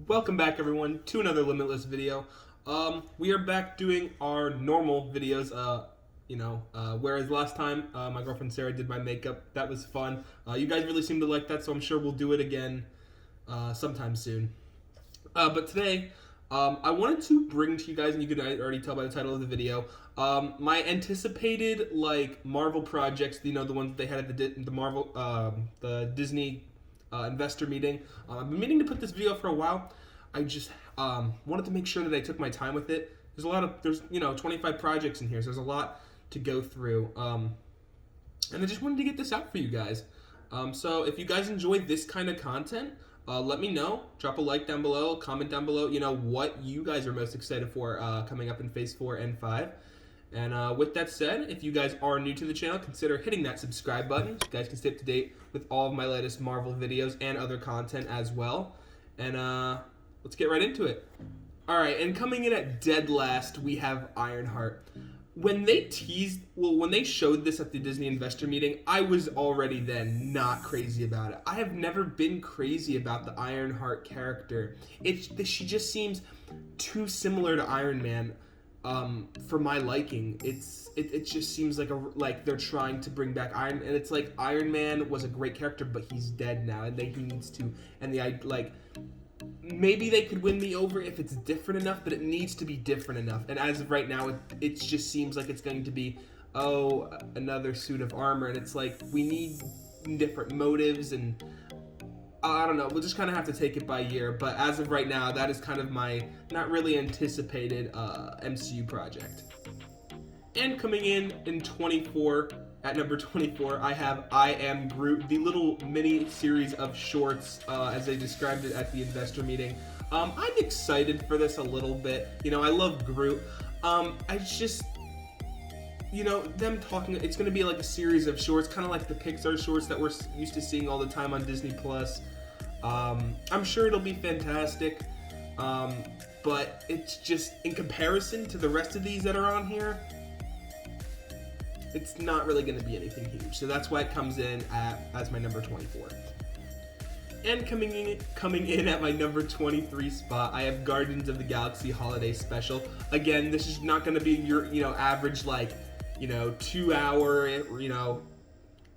Welcome back, everyone, to another Limitless video. We are back doing our normal videos. Whereas last time my girlfriend Sarah did my makeup, that was fun. You guys really seem to like that, so I'm sure we'll do it again sometime soon. But today, I wanted to bring to you guys, and you can already tell by the title of the video, my anticipated Marvel projects. The ones that they had at the Marvel, the Disney investor meeting. I've been meaning to put this video for a while. I just wanted to make sure that I took my time with it. There's 25 projects in here, so there's a lot to go through. And I just wanted to get this out for you guys. So if you guys enjoy this kind of content, let me know. Drop a like down below, comment down below, what you guys are most excited for coming up in Phase 4 and 5. And with that said, if you guys are new to the channel, consider hitting that subscribe button so you guys can stay up to date with all of my latest Marvel videos and other content as well. And let's get right into it. Alright, and coming in at dead last, we have Ironheart. When they showed this at the Disney investor meeting, I was already then not crazy about it. I have never been crazy about the Ironheart character. She just seems too similar to Iron Man. For my liking. It just seems like they're trying to bring back Iron, and it's like Iron Man was a great character, but he's dead now, and he needs to. And maybe they could win me over if it's different enough, but it needs to be different enough. And as of right now, it just seems like it's going to be another suit of armor, and it's like we need different motives and. I don't know, we'll just kind of have to take it by year, but as of right now, that is kind of my not really anticipated MCU project. And coming in 24, at number 24, I have I Am Groot, the little mini series of shorts, as they described it at the investor meeting. I'm excited for this a little bit. I love Groot. I just... them talking, it's going to be like a series of shorts, kind of like the Pixar shorts that we're used to seeing all the time on Disney+. I'm sure it'll be fantastic, but it's just, in comparison to the rest of these that are on here, it's not really going to be anything huge. So that's why it comes in as my number 24. And coming in at my number 23 spot, I have Guardians of the Galaxy Holiday Special. Again, this is not going to be your, average 2-hour,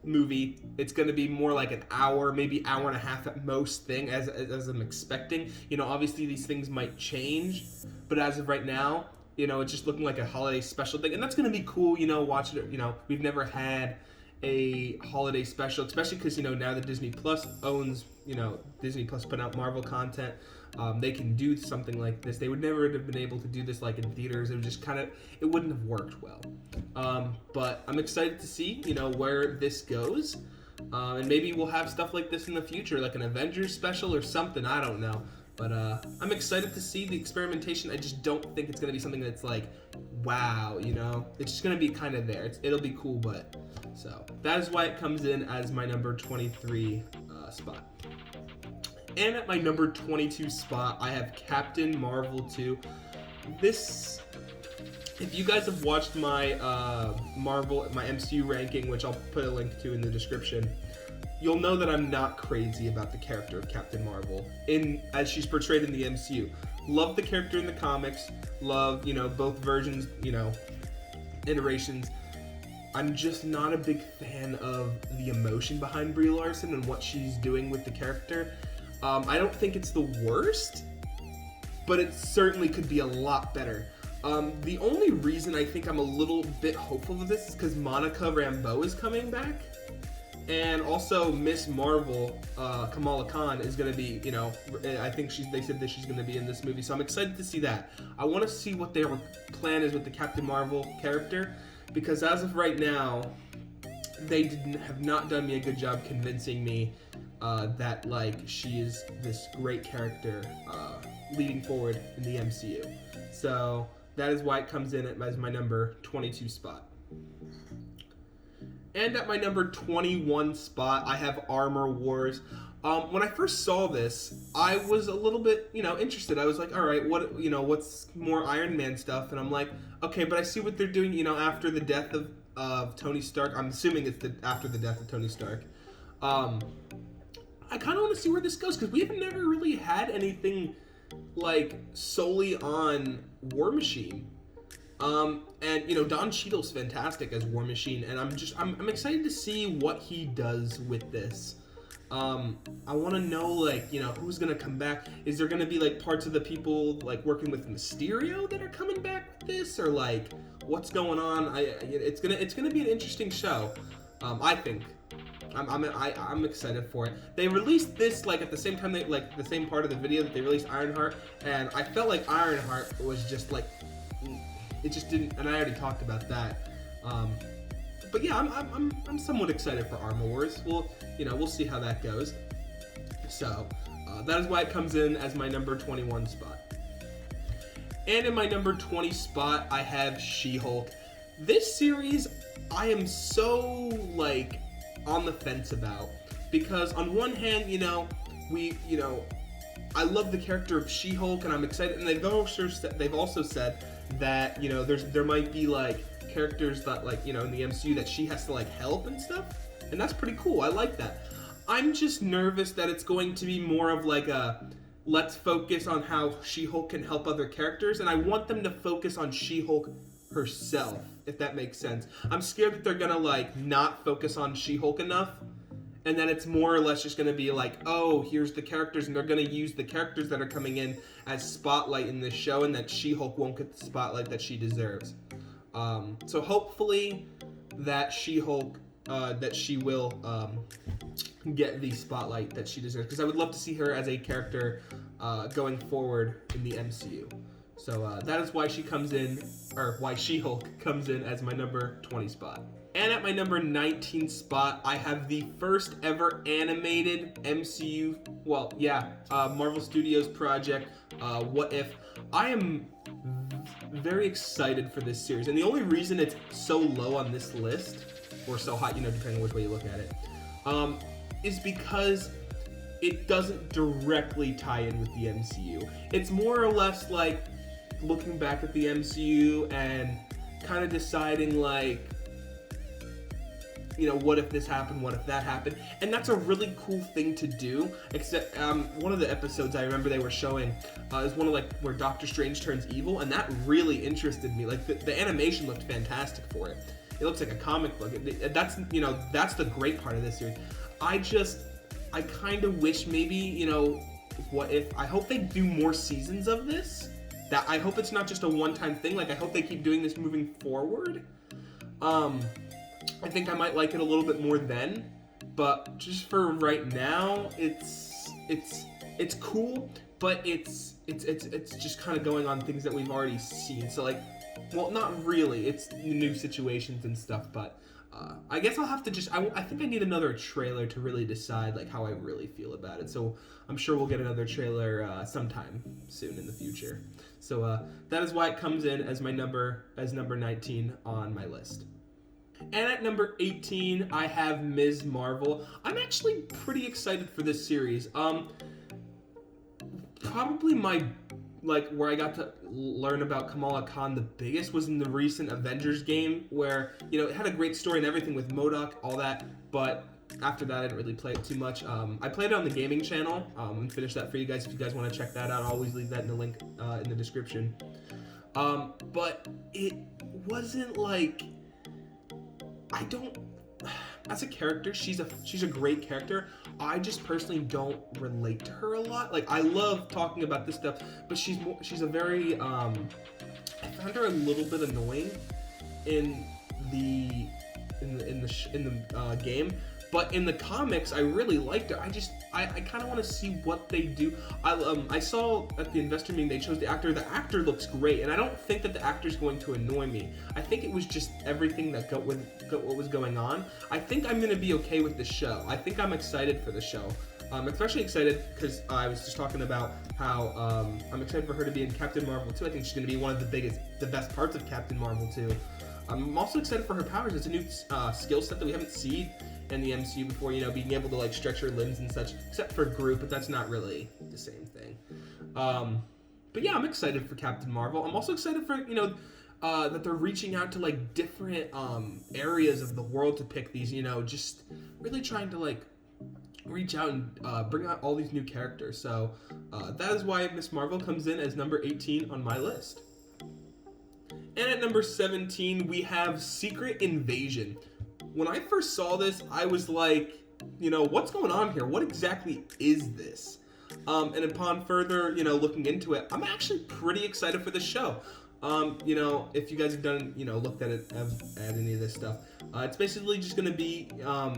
movie. It's going to be more like an hour, maybe hour and a half at most thing, as I'm expecting. Obviously these things might change, but as of right now, it's just looking like a holiday special thing, and that's going to be cool. Watching it. We've never had a holiday special, especially because now that Disney Plus owns, Disney Plus put out Marvel content. They can do something like this. They would never have been able to do this in theaters. It would just it wouldn't have worked well. But I'm excited to see, where this goes. And maybe we'll have stuff like this in the future, like an Avengers special or something. I don't know. But I'm excited to see the experimentation. I just don't think it's going to be something that's wow, It's just going to be kind of there. It'll be cool, but... So, that is why it comes in as my number 23 spot. And at my number 22 spot, I have Captain Marvel 2. This, if you guys have watched my my MCU ranking, which I'll put a link to in the description, you'll know that I'm not crazy about the character of Captain Marvel as she's portrayed in the MCU. Love the character in the comics. Love, both versions, iterations. I'm just not a big fan of the emotion behind Brie Larson and what she's doing with the character. I don't think it's the worst, but it certainly could be a lot better. The only reason I think I'm a little bit hopeful of this is because Monica Rambeau is coming back. And also Miss Marvel, Kamala Khan, is going to be, I think they said that she's going to be in this movie. So I'm excited to see that. I want to see what their plan is with the Captain Marvel character. Because as of right now, they have not done me a good job convincing me that she is this great character leading forward in the MCU. So that is why it comes in as my number 22 spot. And at my number 21 spot, I have Armor Wars. When I first saw this, I was a little bit, interested. I was like, all right, what's more Iron Man stuff? And I'm like, okay, but I see what they're doing, after the death of Tony Stark. I'm assuming it's after the death of Tony Stark. I kind of want to see where this goes, because we have never really had anything like solely on War Machine. And you know, Don Cheadle's fantastic as War Machine, and I'm excited to see what he does with this. I want to know, like, you know, who's gonna come back. Is there gonna be like parts of the people like working with Mysterio that are coming back with this, or like what's going on? It's gonna be an interesting show. I think. I'm excited for it. They released this like at the same time, like the same part of the video that they released Ironheart, and I felt like Ironheart was just like, it just didn't, and I already talked about that. But yeah, I'm somewhat excited for Armor Wars. We'll see how that goes. So that is why it comes in as my number 21 spot. And in my number 20 spot, I have She-Hulk. This series, I am so like on the fence about, because on one hand, I love the character of She-Hulk, and I'm excited. And they've also said that, you know, there might be like characters that, like, you know, in the MCU that she has to like help and stuff, and that's pretty cool. I like that. I'm just nervous that it's going to be more of like a let's focus on how She-Hulk can help other characters, and I want them to focus on She-Hulk herself, if that makes sense. I'm scared that they're gonna like not focus on She-Hulk enough, and then it's more or less just gonna be like, oh, here's the characters, and they're gonna use the characters that are coming in as spotlight in this show, and that She-Hulk won't get the spotlight that she deserves. So hopefully that She-Hulk, that she will get the spotlight that she deserves, because I would love to see her as a character going forward in the MCU. So that is why why She-Hulk comes in as my number 20 spot. And at my number 19 spot, I have the first ever animated MCU, Marvel Studios project, What If. I am very excited for this series, and the only reason it's so low on this list, or so high, you know, depending on which way you look at it, is because it doesn't directly tie in with the MCU. It's more or less like looking back at the MCU and kind of deciding, like, you know, what if this happened, what if that happened, and that's a really cool thing to do. Except one of the episodes I remember they were showing is one of like where Doctor Strange turns evil, and that really interested me. Like the animation looked fantastic for it. It looks like a comic book. That's the great part of this series. I kind of wish maybe, you know, what if, I hope they do more seasons of this. That I hope it's not just a one-time thing. Like, I hope they keep doing this moving forward. I think I might like it a little bit more then, but just for right now, it's cool, but it's just kind of going on things that we've already seen. So like, well, not really. It's new situations and stuff, but I guess I'll have to I think I need another trailer to really decide like how I really feel about it. So I'm sure we'll get another trailer sometime soon in the future. So that is why it comes in as number 19 on my list. And at number 18, I have Ms. Marvel. I'm actually pretty excited for this series. Probably where I got to learn about Kamala Khan the biggest was in the recent Avengers game, where, you know, it had a great story and everything with MODOK, all that, but after that I didn't really play it too much. I played it on the gaming channel, and finished that for you guys if you guys want to check that out. I'll always leave that in the link in the description. But it wasn't like, as a character, she's a great character. I just personally don't relate to her a lot. Like, I love talking about this stuff, but she's a very I found her a little bit annoying in the game, but in the comics I really liked her. I kind of want to see what they do. I saw at the investor meeting they chose the actor. The actor looks great, and I don't think that the actor's going to annoy me. I think it was just everything that got what was going on. I think I'm going to be okay with the show. I think I'm excited for the show. I'm especially excited because I was just talking about how I'm excited for her to be in Captain Marvel 2. I think she's going to be one of the best parts of Captain Marvel 2. I'm also excited for her powers. It's a new skill set that we haven't seen in the MCU before, you know, being able to like stretch her limbs and such, except for Groot, but that's not really the same thing. But yeah, I'm excited for Captain Marvel. I'm also excited for, you know, that they're reaching out to like different areas of the world to pick these, you know, just really trying to like reach out and bring out all these new characters. So that is why Miss Marvel comes in as number 18 on my list. And at number 17, we have Secret Invasion. When I first saw this, I was like, what's going on here? What exactly is this? And upon further, looking into it, I'm actually pretty excited for the show. If you guys have done, looked at it, at any of this stuff, it's basically just going to be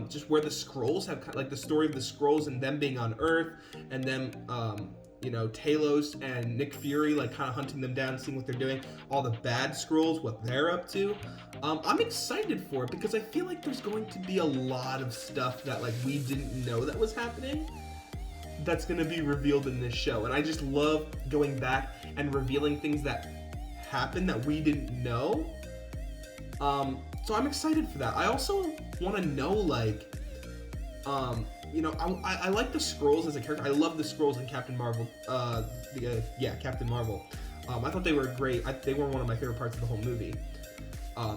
just where the Skrulls have, like, the story of the Skrulls and them being on Earth, and them, Talos and Nick Fury, like, kind of hunting them down, seeing what they're doing, all the bad Skrulls, what they're up to. I'm excited for it because I feel like there's going to be a lot of stuff that, like, we didn't know that was happening that's going to be revealed in this show. And I just love going back and revealing things that happened that we didn't know. So I'm excited for that. I also want to know, like, I like the Skrulls as a character. I love the Skrulls in Captain Marvel. Captain Marvel. I thought they were great. They were one of my favorite parts of the whole movie.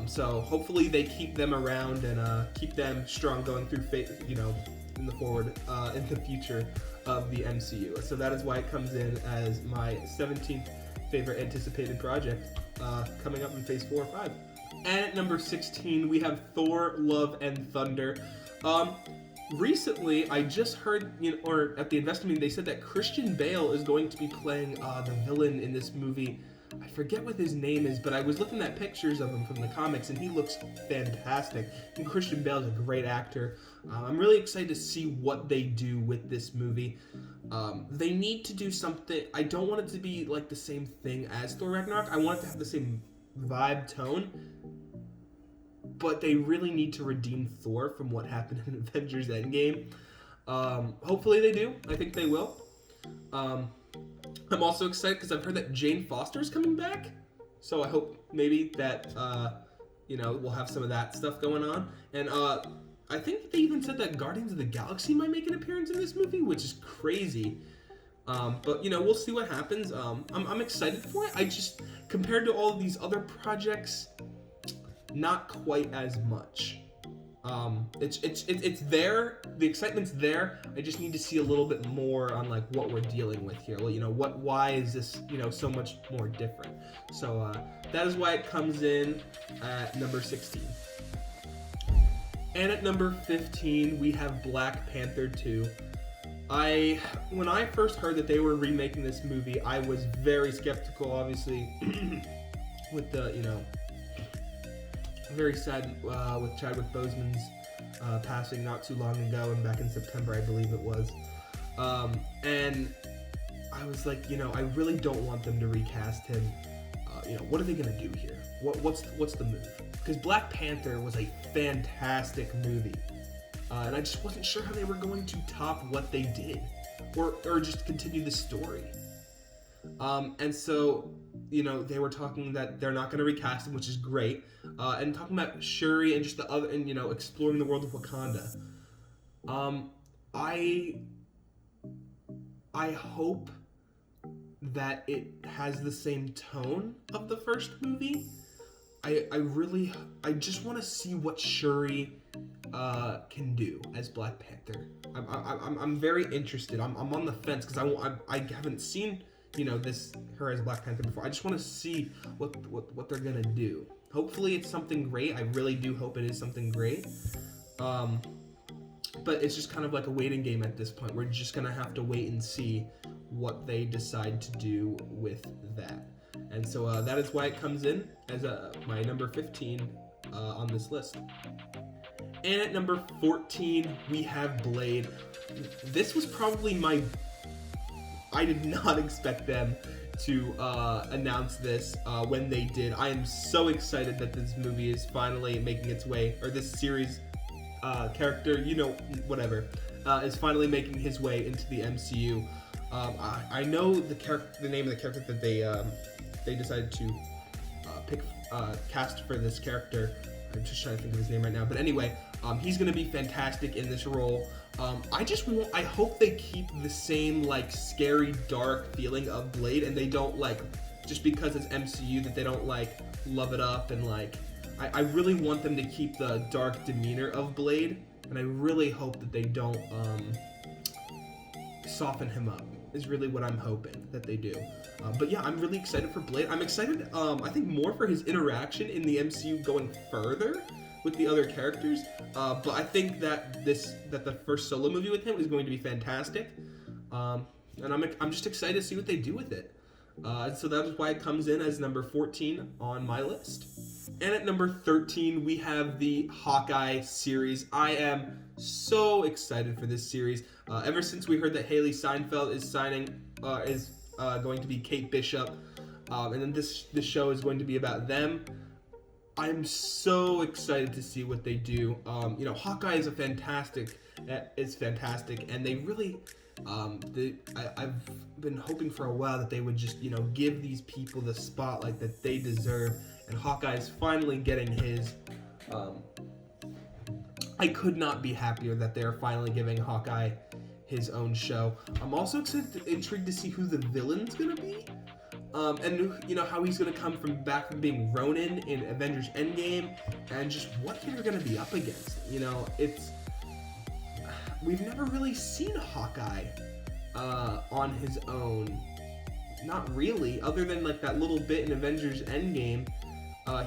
So hopefully they keep them around and keep them strong going through, in the future of the MCU. So that is why it comes in as my 17th favorite anticipated project, coming up in Phase 4 or 5. And at number 16, we have Thor: Love and Thunder. Recently, I just heard, or at the investment meeting, they said that Christian Bale is going to be playing the villain in this movie. I forget what his name is, but I was looking at pictures of him from the comics, and he looks fantastic. And Christian Bale is a great actor. I'm really excited to see what they do with this movie. They need to do something. I don't want it to be like the same thing as Thor Ragnarok. I want it to have the same vibe, tone. But they really need to redeem Thor from what happened in Avengers Endgame. Hopefully they do. I think they will. I'm also excited because I've heard that Jane Foster's coming back. So I hope maybe that, we'll have some of that stuff going on. And I think they even said that Guardians of the Galaxy might make an appearance in this movie, which is crazy. But, we'll see what happens. I'm excited for it. I just, compared to all of these other projects, not quite as much. It's there. The excitement's there. I just need to see a little bit more on, like, what we're dealing with here. Well, why is this, so much more different? So that is why it comes in at number 16. And at number 15, we have Black Panther 2. When I first heard that they were remaking this movie, I was very skeptical, obviously, with the, very sad with Chadwick Boseman's passing not too long ago, and back in September, I believe it was. And I was like, I really don't want them to recast him. What are they gonna do here? What's the move? Because Black Panther was a fantastic movie, and I just wasn't sure how they were going to top what they did, or just continue the story. And so, they were talking that they're not going to recast him, which is great, and talking about Shuri and just the other, and exploring the world of Wakanda. I hope that it has the same tone of the first movie. I just want to see what Shuri can do as Black Panther. I'm very interested. I'm on the fence because I haven't seen her as Black Panther before. I just want to see what they're gonna do. Hopefully it's something great. I really do hope it is something great. But it's just kind of like a waiting game at this point. We're just gonna have to wait and see what they decide to do with that. And so that is why it comes in as my number 15 on this list. And at number 14, we have Blade. This was probably I did not expect them to announce this when they did. I am so excited that this movie is finally making its way, or this series character, is finally making his way into the MCU. I know the name of the character that they decided to cast for this character. I'm just trying to think of his name right now. But anyway, he's going to be fantastic in this role. I hope they keep the same, like, scary, dark feeling of Blade, and they don't, like, just because it's MCU, that they don't, like, love it up, and, like, I really want them to keep the dark demeanor of Blade, and I really hope that they don't, soften him up is really what I'm hoping that they do. But yeah, I'm really excited for Blade. I'm excited, I think, more for his interaction in the MCU going further with the other characters. But I think that the first solo movie with him is going to be fantastic. And I'm just excited to see what they do with it. So that is why it comes in as number 14 on my list. And at number 13, we have the Hawkeye series. I am so excited for this series. Ever since we heard that Haley Steinfeld is going to be Kate Bishop, and then this show is going to be about them, I'm so excited to see what they do. Hawkeye is fantastic, and they really, I've been hoping for a while that they would just, give these people the spotlight that they deserve, and Hawkeye is finally getting his. I could not be happier that they are finally giving Hawkeye his own show. I'm also intrigued to see who the villain's gonna be. And how he's gonna come back from being Ronin in Avengers Endgame, and just what they're gonna be up against. We've never really seen Hawkeye on his own. Not really, other than like that little bit in Avengers Endgame.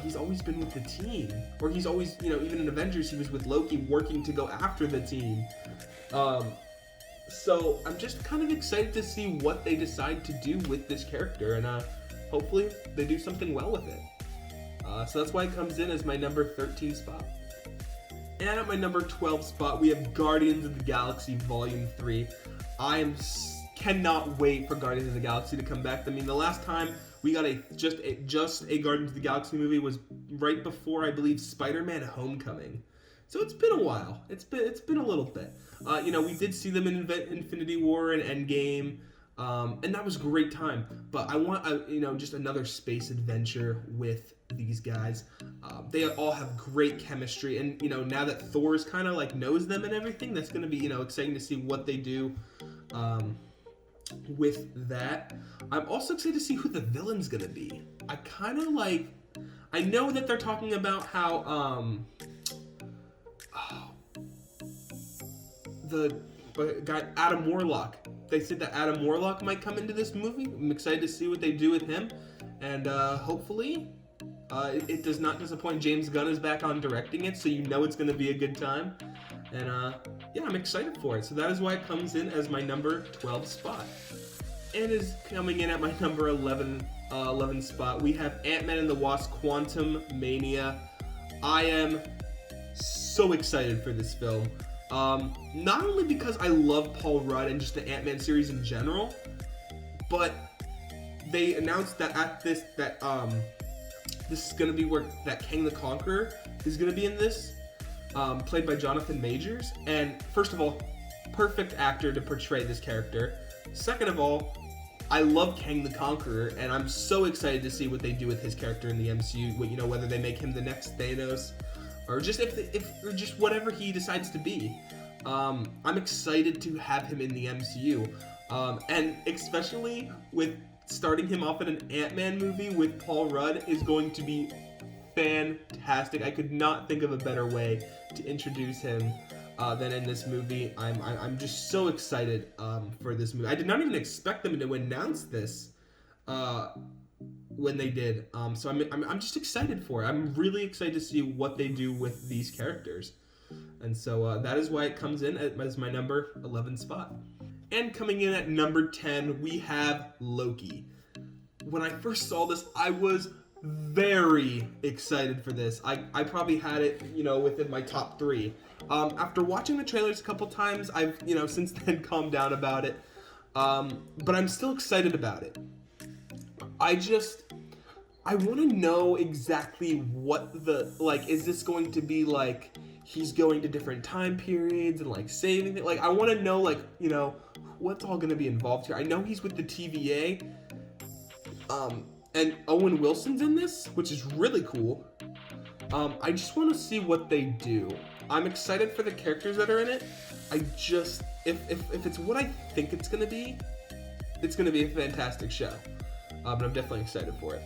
He's always been with the team, or he's always, even in Avengers, he was with Loki working to go after the team. So I'm just kind of excited to see what they decide to do with this character, and hopefully they do something well with it. So that's why it comes in as my number 13 spot. And at my number 12 spot, we have Guardians of the Galaxy Volume 3. I cannot wait for Guardians of the Galaxy to come back. I mean, the last time we got just a Guardians of the Galaxy movie was right before, I believe, Spider-Man Homecoming. So it's been a while. It's been a little bit. We did see them in Infinity War and Endgame, and that was a great time. But I want just another space adventure with these guys. They all have great chemistry, and now that Thor's kind of like knows them and everything, that's going to be exciting to see what they do with that. I'm also excited to see who the villain's going to be. I know that they're talking about how the guy Adam Warlock. They said that Adam Warlock might come into this movie. I'm excited to see what they do with him, and hopefully it does not disappoint. James Gunn is back on directing it, so it's going to be a good time. And I'm excited for it. So that is why it comes in as my number 12 spot. And is coming in at my number 11 spot, we have Ant-Man and the Wasp: Quantum Mania. I am so excited for this film. Not only because I love Paul Rudd and just the Ant-Man series in general, but they announced that this is gonna be that Kang the Conqueror is gonna be in this, played by Jonathan Majors. And first of all, perfect actor to portray this character. Second of all, I love Kang the Conqueror, and I'm so excited to see what they do with his character in the MCU. Whether they make him the next Thanos, or just or just whatever he decides to be. I'm excited to have him in the MCU, and especially with starting him off in an Ant-Man movie with Paul Rudd is going to be fantastic. I could not think of a better way to introduce him than in this movie. I'm just so excited for this movie. I did not even expect them to announce this when they did. So I'm just excited for it. I'm really excited to see what they do with these characters. And so that is why it comes in as my number 11 spot. And coming in at number 10, we have Loki. When I first saw this, I was very excited for this. I probably had it, within my top 3. After watching the trailers a couple times, I've, since then calmed down about it. But I'm still excited about it. I want to know exactly what is this going to be like he's going to different time periods and saving it? I want to know what's all going to be involved here. I know he's with the TVA. And Owen Wilson's in this, which is really cool. I just want to see what they do. I'm excited for the characters that are in it. If it's what I think it's going to be a fantastic show. But I'm definitely excited for it.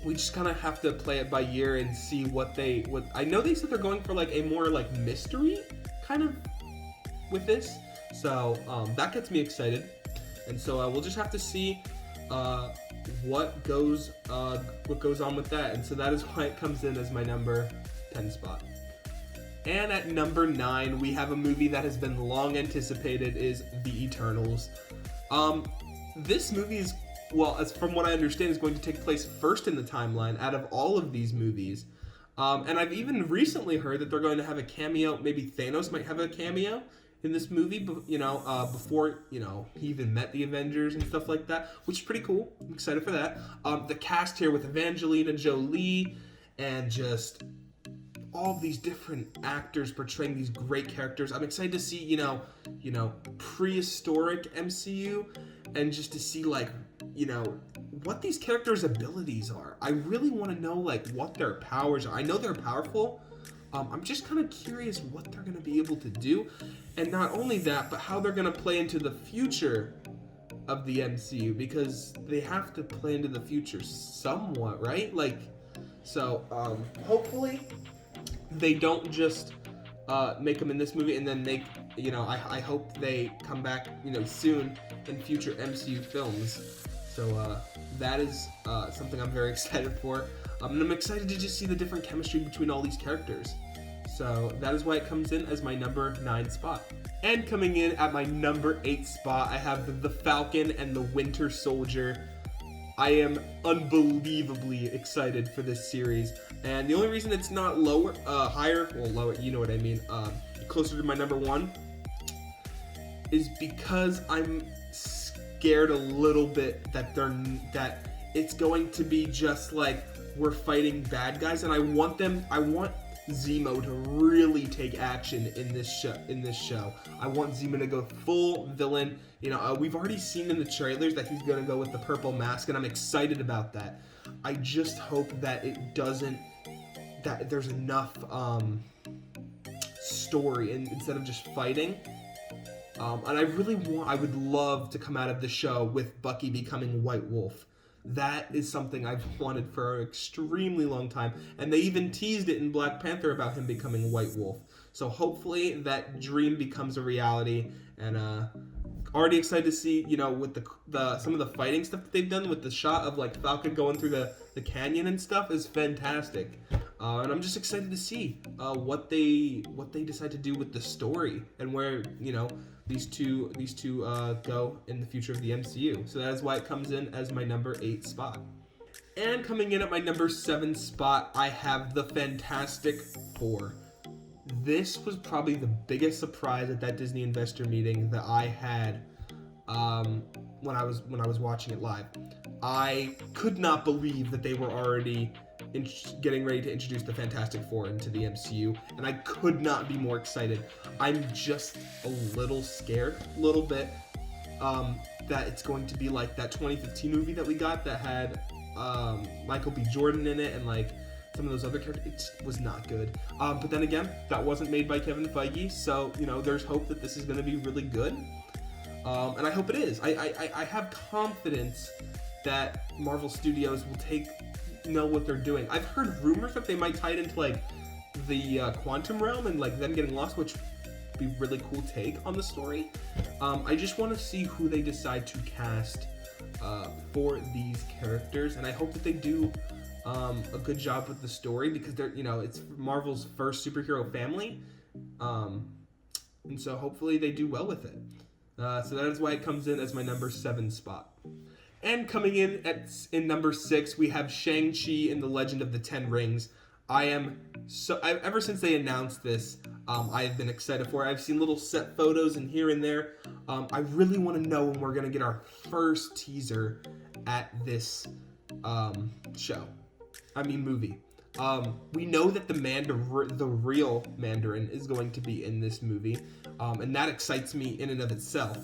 We just kind of have to play it by ear and see what I know they said they're going for a more mystery kind of with this. So that gets me excited. And so we'll just have to see what goes on with that. And so that is why it comes in as my number 10 spot. And at number 9, we have a movie that has been long anticipated, is The Eternals. This movie is, well, as from what I understand, is going to take place first in the timeline out of all of these movies. And I've even recently heard that they're going to have a cameo. Maybe Thanos might have a cameo in this movie, before, he even met the Avengers and stuff like that, which is pretty cool. I'm excited for that. The cast here with Evangelina Jolie and just all these different actors portraying these great characters. I'm excited to see, prehistoric MCU, and just to see, what these characters' abilities are. I really want to know, what their powers are. I know they're powerful. I'm just kind of curious what they're going to be able to do. And not only that, but how they're going to play into the future of the MCU, because they have to play into the future somewhat, right? Hopefully they don't just make them in this movie and then make, I hope they come back, soon in future MCU films. So that is something I'm very excited for. And I'm excited to just see the different chemistry between all these characters. So that is why it comes in as my number 9 spot. And coming in at my number 8 spot, I have the Falcon and the Winter Soldier. I am unbelievably excited for this series. And the only reason it's not higher, you know what I mean, closer to my number 1, is because I'm scared a little bit that it's going to be just like we're fighting bad guys, and I want Zemo to really take action in this show. I want Zemo to go full villain. We've already seen in the trailers that he's going to go with the purple mask, and I'm excited about that. I just hope that that there's enough story instead of just fighting. And I would love to come out of the show with Bucky becoming White Wolf. That is something I've wanted for an extremely long time. And they even teased it in Black Panther about him becoming White Wolf. So hopefully that dream becomes a reality. And already excited to see, with the some of the fighting stuff that they've done with the shot of Falcon going through the canyon and stuff is fantastic. And I'm just excited to see what they decide to do with the story and where, these two go in the future of the MCU. So that is why it comes in as my number 8 spot. And coming in at my number 7 spot, I have the Fantastic Four. This was probably the biggest surprise at that Disney investor meeting that I had when I was watching it live. I could not believe that they were already getting ready to introduce the Fantastic Four into the MCU, and I could not be more excited. I'm just a little scared, a little bit, that it's going to be like that 2015 movie that we got that had Michael B. Jordan in it and some of those other characters. It was not good. But then again, that wasn't made by Kevin Feige, so there's hope that this is going to be really good. And I hope it is. I have confidence that Marvel Studios will know what they're doing. I've heard rumors that they might tie it into the quantum realm and them getting lost, which would be really cool take on the story. I just want to see who they decide to cast for these characters, and I hope that they do a good job with the story, because they're it's Marvel's first superhero family, and so hopefully they do well with it. So that is why it comes in as my number 7 spot. And coming in in number 6, we have ShangChi and the Legend of the Ten Rings. Ever since they announced this, I have been excited for it. I've seen little set photos and here and there. I really want to know when we're going to get our first teaser at this movie. We know that the real Mandarin is going to be in this movie, and that excites me in and of itself.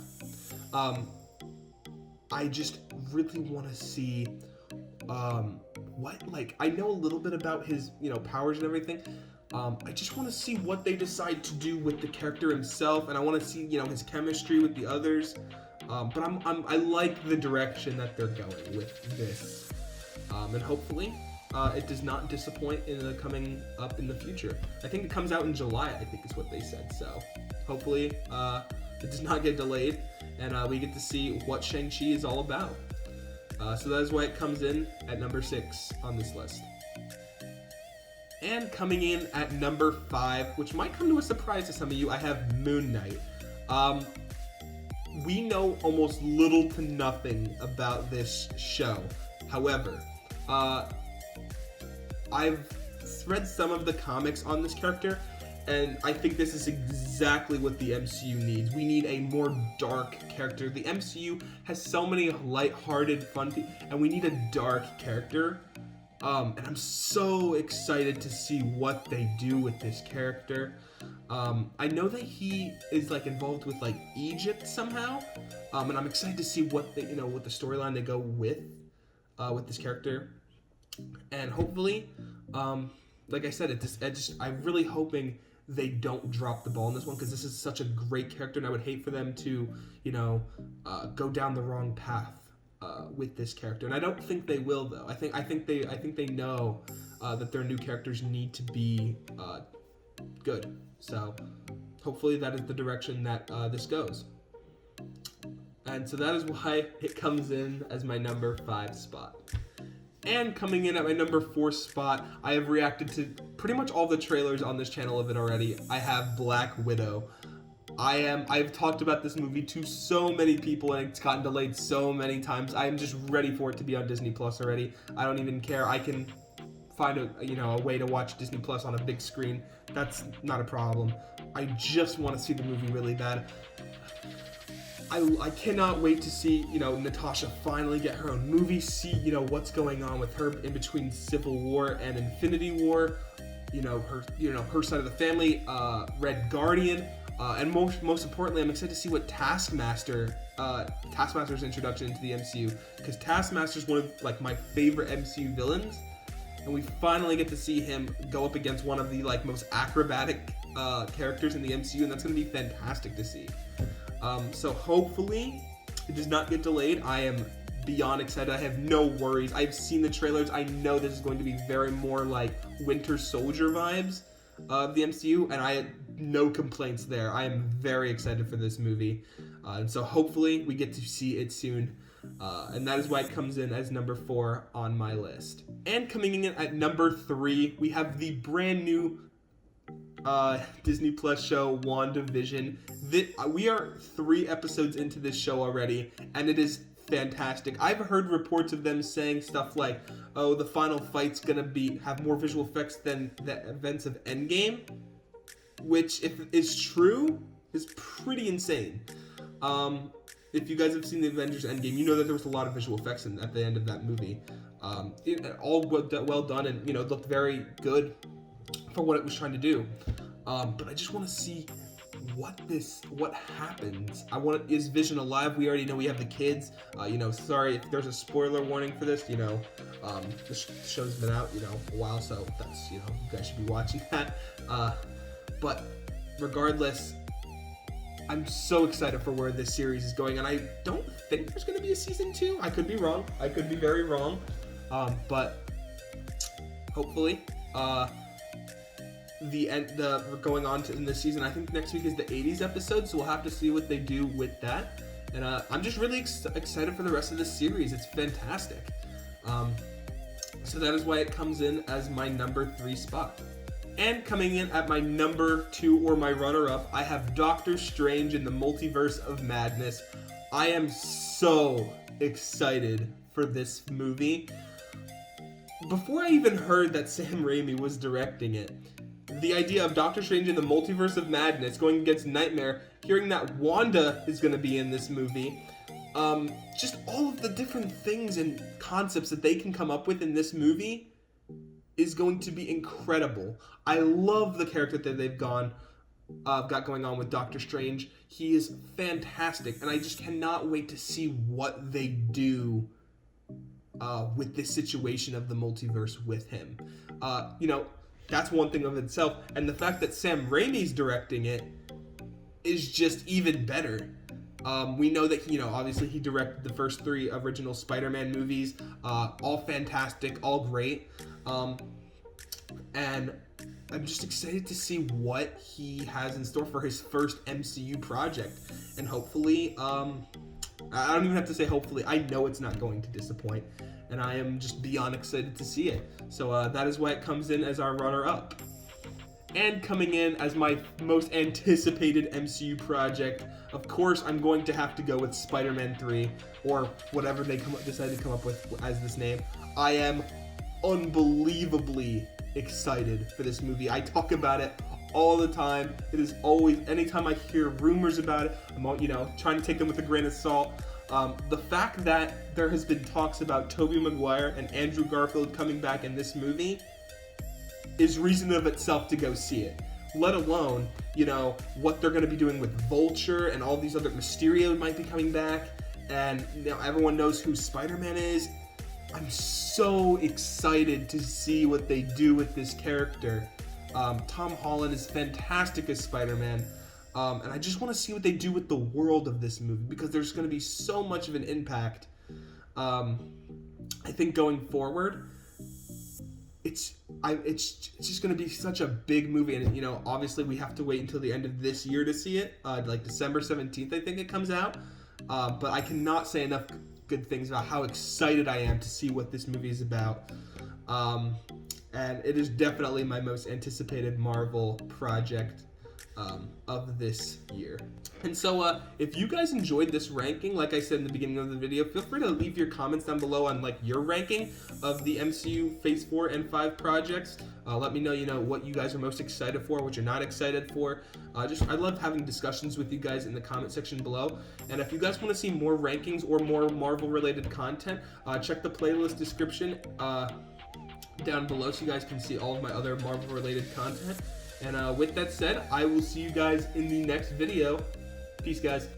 I just really want to see I know a little bit about his powers and everything. I just want to see what they decide to do with the character himself, and I want to see his chemistry with the others. But I like the direction that they're going with this, and hopefully it does not disappoint in the coming up in the future. I think it comes out in July, I think is what they said. So hopefully it does not get delayed, and we get to see what Shang-Chi is all about. So that is why it comes in at number 6 on this list. And coming in at number 5, which might come to a surprise to some of you, I have Moon Knight. We know almost little to nothing about this show. However, I've read some of the comics on this character, and I think this is exactly what the MCU needs. We need a more dark character. The MCU has so many light-hearted, fun people, and we need a dark character. And I'm so excited to see what they do with this character. I know that he is like involved with like Egypt somehow, and I'm excited to see what they, what the storyline they go with this character. And hopefully, like I said, I'm really hoping they don't drop the ball in this one, because this is such a great character, and I would hate for them to, go down the wrong path with this character. And I don't think they will, though. I think they know that their new characters need to be good. So hopefully that is the direction that this goes. And so that is why it comes in as my number 5 spot. And coming in at my number 4 spot, I have reacted to pretty much all the trailers on this channel of it already. I have Black Widow. I've talked about this movie to so many people, and it's gotten delayed so many times. I am just ready for it to be on Disney Plus already. I don't even care. I can find a way to watch Disney Plus on a big screen. That's not a problem. I just want to see the movie really bad. I cannot wait to see, Natasha finally get her own movie, see, what's going on with her in between Civil War and Infinity War, her side of the family, Red Guardian, and most importantly, I'm excited to see what Taskmaster's introduction into the MCU, because Taskmaster's one of like my favorite MCU villains, and we finally get to see him go up against one of the like most acrobatic characters in the MCU, and that's going to be fantastic to see. So hopefully it does not get delayed. I am beyond excited. I have no worries. I've seen the trailers. I know this is going to be very more like Winter Soldier vibes of the MCU, and I have no complaints there. I am very excited for this movie. And so hopefully we get to see it soon. And that is why it comes in as number 4 on my list. And coming in at number 3, we have the brand new Disney Plus show WandaVision. We are 3 episodes into this show already, and it is fantastic. I've heard reports of them saying stuff like, "Oh, the final fight's gonna have more visual effects than the events of Endgame," which, if is true, is pretty insane. If you guys have seen the Avengers Endgame, you know that there was a lot of visual effects at the end of that movie. All well done, and it looked very good for what it was trying to do. But I just want to see what happens. Is Vision alive? We already know we have the kids. Sorry if there's a spoiler warning for this. The show's been out, a while, so that's, you guys should be watching that. But regardless, I'm so excited for where this series is going, and I don't think there's going to be a season 2. I could be wrong. I could be very wrong. But hopefully, we're going on in this season. I think next week is the 80s episode, so we'll have to see what they do with that. And I'm just really excited for the rest of this series. It's fantastic. So that is why it comes in as my number 3 spot. And coming in at my number 2, or my runner-up, I have Doctor Strange in the Multiverse of Madness. I am so excited for this movie. Before I even heard that Sam Raimi was directing it, the idea of Doctor Strange in the Multiverse of Madness going against Nightmare, hearing that Wanda is going to be in this movie, just all of the different things and concepts that they can come up with in this movie is going to be incredible. I love the character that they've got going on with Doctor Strange. He is fantastic, and I just cannot wait to see what they do with this situation of the multiverse with him. That's one thing of itself, and the fact that Sam Raimi's directing it is just even better. We know that obviously he directed the first 3 original Spider-Man movies, all fantastic, all great, and I'm just excited to see what he has in store for his first MCU project. And hopefully, I don't even have to say hopefully, I know it's not going to disappoint. And I am just beyond excited to see it. So that is why it comes in as our runner-up. And coming in as my most anticipated MCU project, of course, I'm going to have to go with Spider-Man 3, or whatever they decide to come up with as this name. I am unbelievably excited for this movie. I talk about it all the time. It is always, anytime I hear rumors about it, I'm trying to take them with a grain of salt. The fact that there has been talks about Tobey Maguire and Andrew Garfield coming back in this movie is reason of itself to go see it. Let alone, what they're going to be doing with Vulture and all these other, Mysterio might be coming back, and everyone knows who Spider-Man is. I'm so excited to see what they do with this character. Tom Holland is fantastic as Spider-Man, and I just want to see what they do with the world of this movie, because there's going to be so much of an impact. I think going forward, it's just going to be such a big movie, and obviously we have to wait until the end of this year to see it, like December 17th I think it comes out, but I cannot say enough good things about how excited I am to see what this movie is about, and it is definitely my most anticipated Marvel project of this year. And so if you guys enjoyed this ranking, like I said in the beginning of the video, feel free to leave your comments down below on your ranking of the MCU Phase 4 and 5 projects. Let me know, what you guys are most excited for, what you're not excited for. I love having discussions with you guys in the comment section below. And if you guys want to see more rankings or more Marvel related content, check the playlist description down below so you guys can see all of my other Marvel related content. And with that said, I will see you guys in the next video. Peace, guys.